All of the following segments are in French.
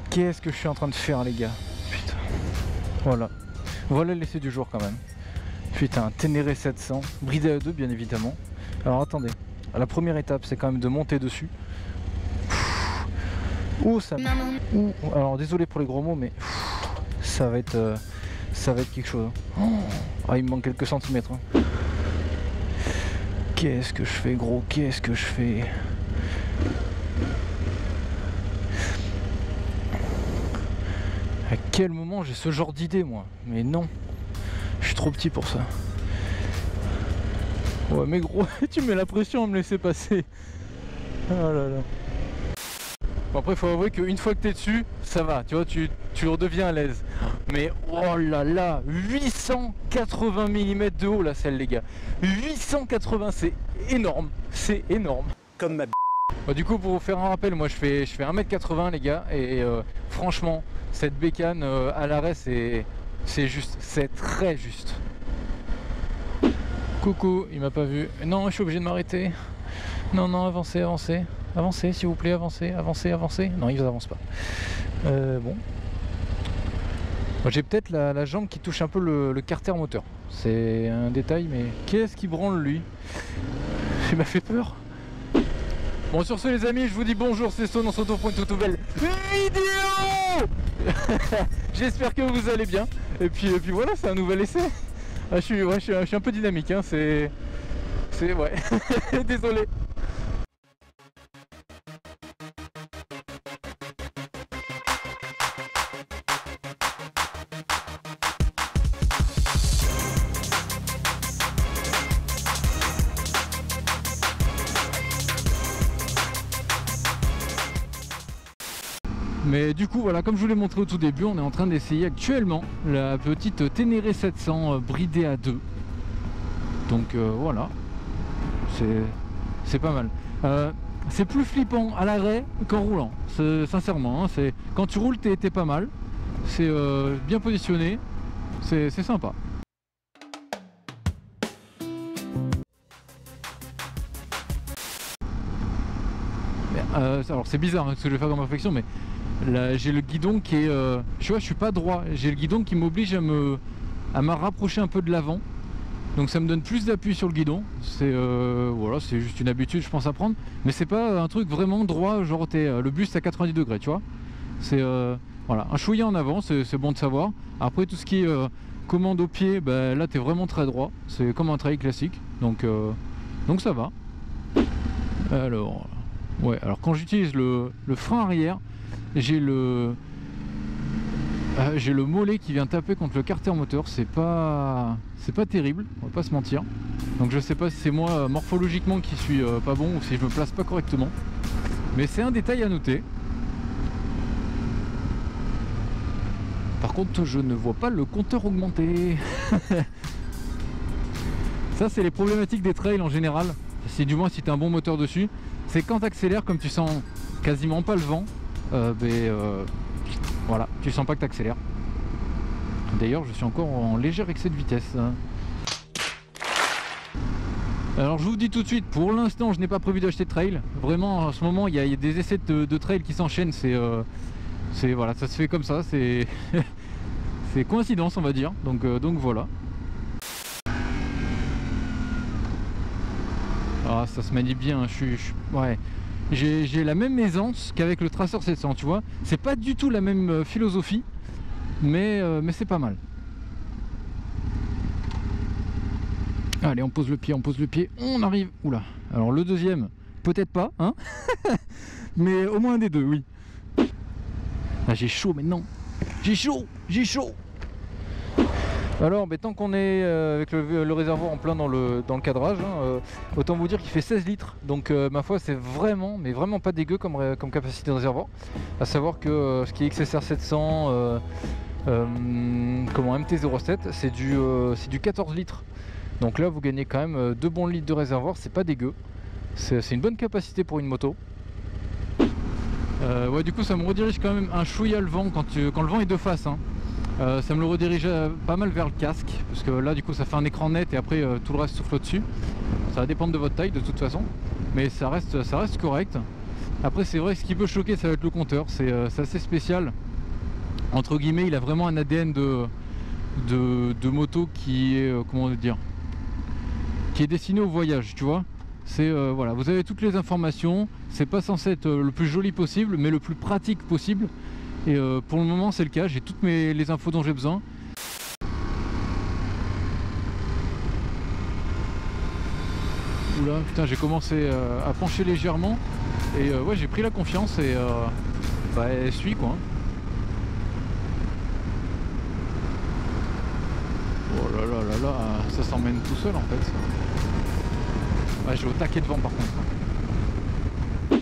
Qu'est-ce que je suis en train de faire les gars? Putain. Voilà. Voilà l'essai du jour quand même. Putain, Ténéré 700, bridé à 2 bien évidemment. Alors attendez, la première étape c'est quand même de monter dessus. Ouh ça... Ouh. Alors désolé pour les gros mots mais ça va être quelque chose. Ah il me manque quelques centimètres. Hein. Qu'est-ce que je fais gros? Qu'est-ce que je fais? À quel moment j'ai ce genre d'idée moi? Mais non, je suis trop petit pour ça. Ouais mais gros, tu mets la pression à me laisser passer. Oh là là. Bon après il faut avouer qu'une fois que t'es dessus, ça va, tu vois, tu redeviens à l'aise. Mais oh là là, 880 mm de haut la selle les gars. 880, c'est énorme, c'est énorme. Comme ma Bah, du coup pour vous faire un rappel, moi je fais 1m80 les gars et franchement cette bécane à l'arrêt c'est juste, c'est très juste. Coucou, il m'a pas vu. Non je suis obligé de m'arrêter. Non non avancez, avancez. Avancez s'il vous plaît, avancez, avancez, avancez. Non ils avancent pas. Bon. J'ai peut-être la jambe qui touche un peu le carter moteur. C'est un détail mais qu'est-ce qui branle lui? Il m'a fait peur. Bon sur ce les amis, je vous dis bonjour, c'est Son, on se retrouve pour une toute nouvelle vidéo. J'espère que vous allez bien. Et puis voilà, c'est un nouvel essai. Ah, je suis un peu dynamique, hein, c'est ouais. Désolé. Mais du coup voilà, comme je vous l'ai montré au tout début, on est en train d'essayer actuellement la petite Ténéré 700 bridée à 2. Donc voilà, c'est pas mal. C'est plus flippant à l'arrêt qu'en roulant, sincèrement. Hein, quand tu roules t'es pas mal, c'est bien positionné, c'est sympa. Alors c'est bizarre hein, ce que je vais faire comme réflexion, mais là j'ai le guidon qui est tu vois, je suis pas droit, j'ai le guidon qui m'oblige à me rapprocher un peu de l'avant, donc ça me donne plus d'appui sur le guidon. C'est voilà, c'est juste une habitude je pense à prendre, mais c'est pas un truc vraiment droit, genre le buste à 90 degrés, tu vois. C'est voilà, un chouïa en avant, c'est bon de savoir. Après tout ce qui est commande au pied, bah, là t'es vraiment très droit, c'est comme un trail classique, donc ça va. Alors ouais, alors quand j'utilise le frein arrière, j'ai le mollet qui vient taper contre le carter moteur, c'est pas terrible, on va pas se mentir. Donc je sais pas si c'est moi morphologiquement qui suis pas bon ou si je me place pas correctement, mais c'est un détail à noter. Par contre je ne vois pas le compteur augmenter. Ça c'est les problématiques des trails en général, du moins si tu as un bon moteur dessus, c'est quand tu accélères, comme tu sens quasiment pas le vent, voilà, tu sens pas que tu accélères. D'ailleurs je suis encore en léger excès de vitesse. Alors je vous dis tout de suite, pour l'instant je n'ai pas prévu d'acheter de trail. Vraiment en ce moment il y a des essais de trail qui s'enchaînent, c'est voilà, ça se fait comme ça, c'est c'est coïncidence on va dire, donc voilà. Ah ça se manie bien, ouais. J'ai la même aisance qu'avec le Tracer 700, tu vois. C'est pas du tout la même philosophie, mais c'est pas mal. Allez, on pose le pied, on arrive. Oula, alors le deuxième, peut-être pas, hein. Mais au moins un des deux, oui. Ah, j'ai chaud maintenant. J'ai chaud. Alors, tant qu'on est avec le réservoir en plein dans le cadrage, hein, autant vous dire qu'il fait 16 litres. Donc, ma foi, c'est vraiment, mais vraiment pas dégueu comme capacité de réservoir. À savoir que ce qui est XSR 700, MT-07, c'est du 14 litres. Donc là, vous gagnez quand même 2 bons litres de réservoir, c'est pas dégueu. C'est une bonne capacité pour une moto. Ouais, du coup, ça me redirige quand même un chouïa le vent quand le vent est de face. Hein. Ça me le redirige pas mal vers le casque, parce que là du coup ça fait un écran net et après tout le reste souffle au-dessus. Ça va dépendre de votre taille de toute façon, mais ça reste correct. Après c'est vrai que ce qui peut choquer ça va être le compteur, c'est assez spécial. Entre guillemets il a vraiment un ADN de moto qui est comment dire, qui est destiné au voyage, tu vois. C'est voilà, vous avez toutes les informations, c'est pas censé être le plus joli possible mais le plus pratique possible. Et pour le moment c'est le cas, j'ai toutes les infos dont j'ai besoin. Oula, putain, j'ai commencé à pencher légèrement et ouais, j'ai pris la confiance et bah, elle suit quoi. Oh là là là là, ça s'emmène tout seul en fait. Ouais, j'ai au taquet devant par contre.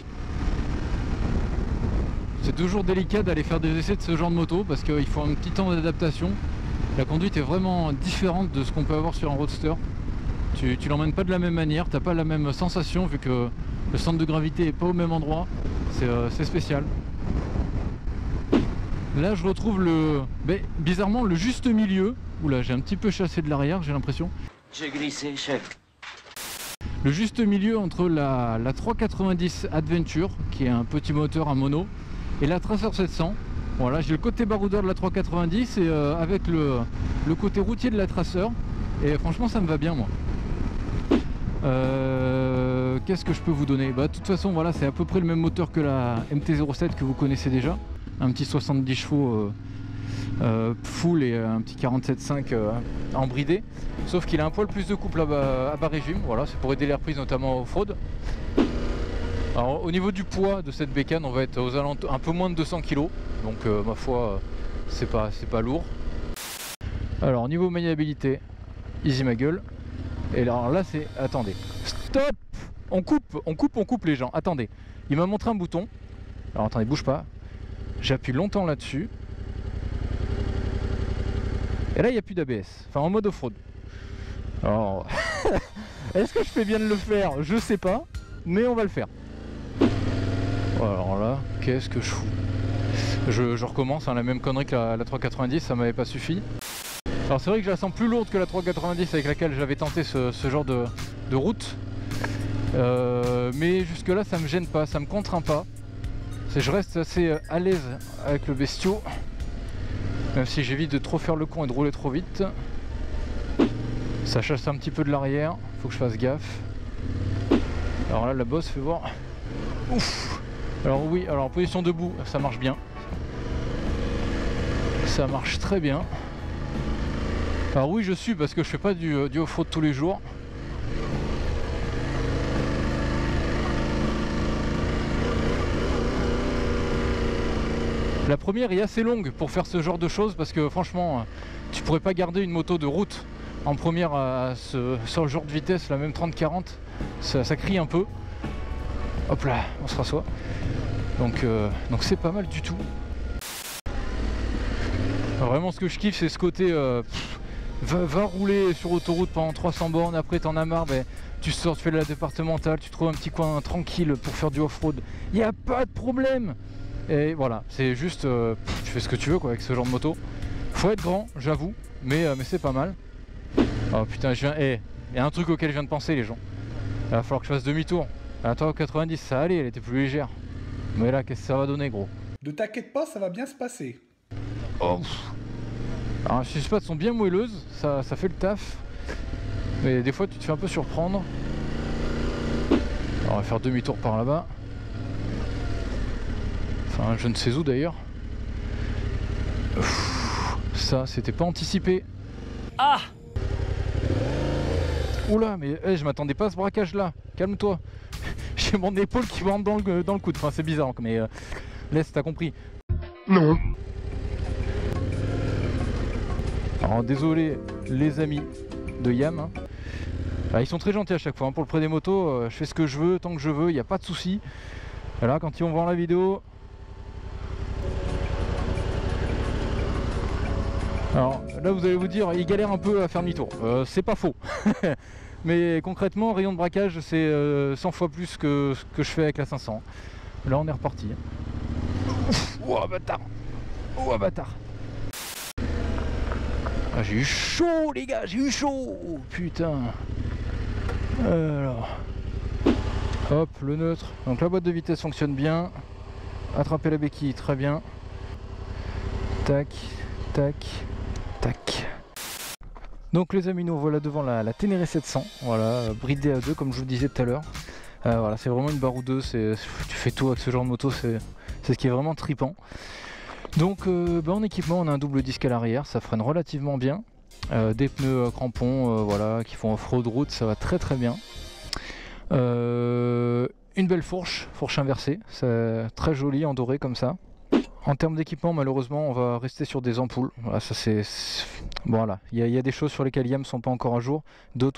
C'est toujours délicat d'aller faire des essais de ce genre de moto parce qu'il faut un petit temps d'adaptation. La conduite est vraiment différente de ce qu'on peut avoir sur un roadster. Tu l'emmènes pas de la même manière, t'as pas la même sensation vu que le centre de gravité est pas au même endroit. C'est spécial. Là je retrouve bizarrement le juste milieu. Oula, j'ai un petit peu chassé de l'arrière, j'ai l'impression. J'ai glissé, chef. Le juste milieu entre la 390 Adventure, qui est un petit moteur à mono, et la Tracer 700. Voilà, j'ai le côté baroudeur de la 390 et avec le côté routier de la Tracer. Et franchement ça me va bien moi. Qu'est-ce que je peux vous donner? Bah de toute façon voilà, c'est à peu près le même moteur que la MT-07 que vous connaissez déjà. Un petit 70 chevaux full et un petit 47.5 en bridé. Sauf qu'il a un poil plus de couple à bas régime. Voilà, c'est pour aider les reprises notamment aux fraudes. Alors au niveau du poids de cette bécane, on va être aux alentours un peu moins de 200 kg. Donc ma foi c'est pas lourd. Alors au niveau maniabilité, easy ma gueule. Et alors là c'est... Attendez. Stop! On coupe les gens. Attendez. Il m'a montré un bouton. Alors attendez, bouge pas. J'appuie longtemps là-dessus. Et là il n'y a plus d'ABS. Enfin en mode off-road. Alors... Est-ce que je fais bien de le faire? Je sais pas. Mais on va le faire. Alors là, qu'est-ce que je fous? Je recommence, hein, la même connerie que la 390, ça m'avait pas suffi. Alors c'est vrai que je la sens plus lourde que la 390 avec laquelle j'avais tenté ce genre de route. Mais jusque là ça me gêne pas, ça me contraint pas. Je reste assez à l'aise avec le bestiau. Même si j'évite de trop faire le con et de rouler trop vite. Ça chasse un petit peu de l'arrière, faut que je fasse gaffe. Alors là la bosse fait voir. Ouf. Alors oui, alors en position debout ça marche bien. Ça marche très bien. Alors oui je suis parce que je fais pas du off-road tous les jours. La première est assez longue pour faire ce genre de choses parce que franchement tu pourrais pas garder une moto de route en première sur le genre de vitesse, la même 30-40, ça crie un peu. Hop là, on se rassoit. Donc c'est pas mal du tout. Alors vraiment ce que je kiffe c'est ce côté va rouler sur autoroute pendant 300 bornes, après t'en as marre, tu sors, tu fais de la départementale, tu trouves un petit coin tranquille pour faire du off-road, il n'y a pas de problème. Et voilà, c'est juste tu fais ce que tu veux quoi avec ce genre de moto. Faut être grand, j'avoue, mais c'est pas mal. Oh putain, il y a un truc auquel je viens de penser les gens. Il va falloir que je fasse demi-tour. La 390 ça allait, elle était plus légère. Mais là qu'est-ce que ça va donner gros? Ne t'inquiète pas, ça va bien se passer. Oh. Alors les suspattes sont bien moelleuses, ça fait le taf. Mais des fois tu te fais un peu surprendre. Alors, on va faire demi-tour par là-bas. Enfin je ne sais où d'ailleurs. Ça c'était pas anticipé. Ah! Oula mais je m'attendais pas à ce braquage là. Calme-toi. J'ai mon épaule qui rentre dans le coude. Enfin c'est bizarre mais laisse, t'as compris. Non. Alors désolé les amis de Yam hein. Ils sont très gentils à chaque fois hein. Pour le prêt des motos je fais ce que je veux tant que je veux, il n'y a pas de souci. Voilà, quand ils vont voir la vidéo. Alors là vous allez vous dire ils galèrent un peu à faire demi-tour, c'est pas faux. Mais concrètement rayon de braquage c'est 100 fois plus que ce que je fais avec la 500. Là on est reparti. Ouah bâtard. Ouah bâtard. Ah, j'ai eu chaud les gars, j'ai eu chaud. Oh, putain. Alors. Hop, le neutre. Donc la boîte de vitesse fonctionne bien. Attraper la béquille, très bien. Tac, tac, tac. Donc les amis, nous voilà devant la Ténéré 700. Voilà, bridée à 2 comme je vous le disais tout à l'heure. Voilà, c'est vraiment une barre ou deux. Tu fais tout avec ce genre de moto, c'est ce qui est vraiment tripant. Donc en équipement, on a un double disque à l'arrière, ça freine relativement bien. Des pneus crampons voilà, qui font off-road route, ça va très très bien. Une belle fourche inversée, c'est très joli en doré comme ça. En termes d'équipement, malheureusement, on va rester sur des ampoules. Voilà, ça c'est voilà. Il y a des choses sur lesquelles IAM ne sont pas encore à jour, d'autres où